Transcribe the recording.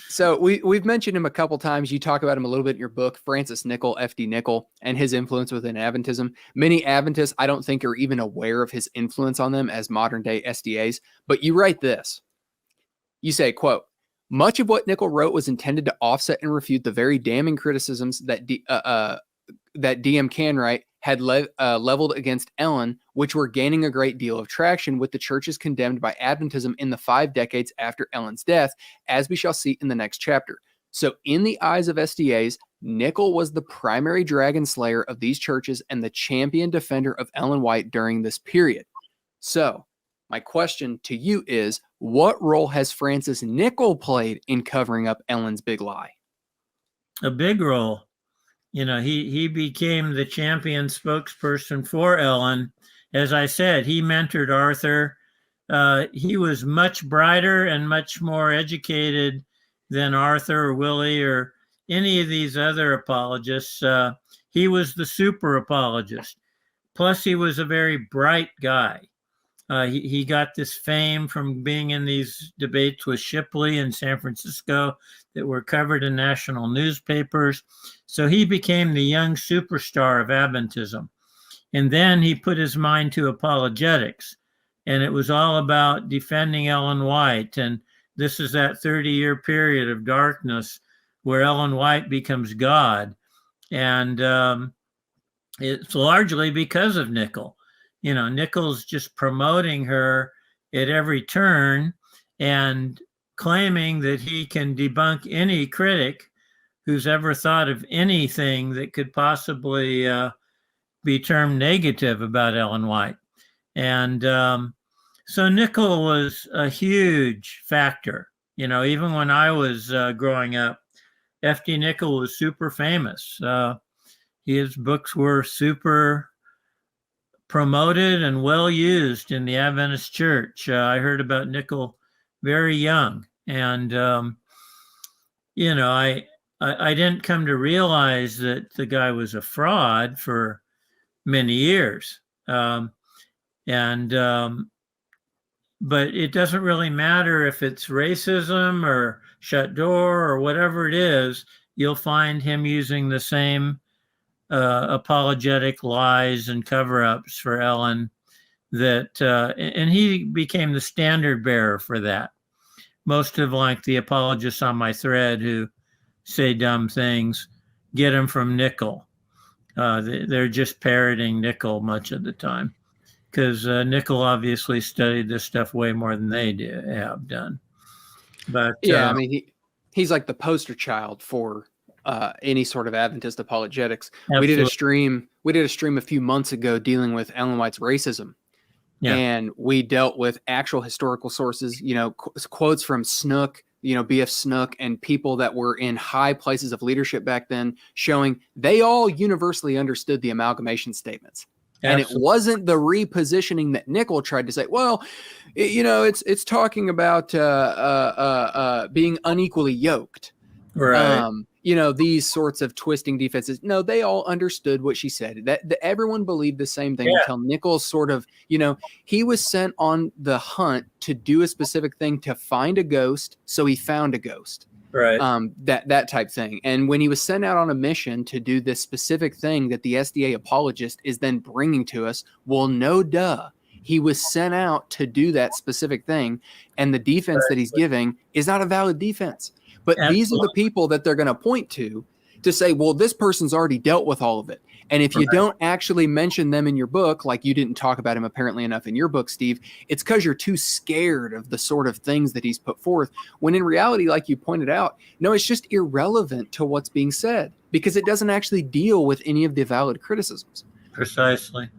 So we've mentioned him a couple times. You talk about him a little bit in your book, Francis Nichol, F.D. Nichol, and his influence within Adventism. Many Adventists, I don't think, are even aware of his influence on them as modern-day SDAs. But you write this. You say, quote, much of what Nichol wrote was intended to offset and refute the very damning criticisms that D.M. Canright had leveled against Ellen, which were gaining a great deal of traction with the churches condemned by Adventism in the 5 decades after Ellen's death, as we shall see in the next chapter. So in the eyes of SDAs, Nichol was the primary dragon slayer of these churches and the champion defender of Ellen White during this period. So my question to you is, what role has Francis Nichol played in covering up Ellen's big lie? A big role. You know, he became the champion spokesperson for Ellen. As I said, he mentored Arthur. He was much brighter and much more educated than Arthur or Willie or any of these other apologists. He was the super apologist. Plus, he was a very bright guy. He got this fame from being in these debates with Shipley in San Francisco that were covered in national newspapers. So he became the young superstar of Adventism. And then he put his mind to apologetics. And it was all about defending Ellen White. And this is that 30-year period of darkness where Ellen White becomes God. And it's largely because of Nichol. You know, Nichol's just promoting her at every turn and claiming that he can debunk any critic who's ever thought of anything that could possibly be termed negative about Ellen White. And so Nichol was a huge factor. You know, even when I was growing up, F.D. Nichol was super famous. His books were super promoted and well used in the Adventist Church. I heard about Nichol very young. And, you know, I didn't come to realize that the guy was a fraud for many years. But it doesn't really matter if it's racism or shut door or whatever it is, you'll find him using the same apologetic lies and cover-ups for Ellen and he became the standard bearer for that. Most of like the apologists on my thread who say dumb things, get them from Nichol. They're just parroting Nichol much of the time because Nichol obviously studied this stuff way more than they have done. But yeah, I mean, he's like the poster child for any sort of Adventist apologetics. Absolutely. We did a stream a few months ago dealing with Ellen White's racism. Yeah. And we dealt with actual historical sources, you know, quotes from Snook, you know, B.F. Snook and people that were in high places of leadership back then, showing they all universally understood the amalgamation statements. Absolutely. And it wasn't the repositioning that Nichol tried to say, well, you know, it's talking about being unequally yoked. Right. You know, these sorts of twisting defenses. No, they all understood what she said. That everyone believed the same thing until Nichol sort of, you know, he was sent on the hunt to do a specific thing to find a ghost. So he found a ghost. Right. That type thing. And when he was sent out on a mission to do this specific thing that the SDA apologist is then bringing to us, well, no duh. He was sent out to do that specific thing. And the defense that he's giving is not a valid defense. But these are the people that they're going to point to say, well, this person's already dealt with all of it. And if you don't actually mention them in your book, like you didn't talk about him apparently enough in your book, Steve, it's because you're too scared of the sort of things that he's put forth. When in reality, like you pointed out, no, it's just irrelevant to what's being said because it doesn't actually deal with any of the valid criticisms. Precisely.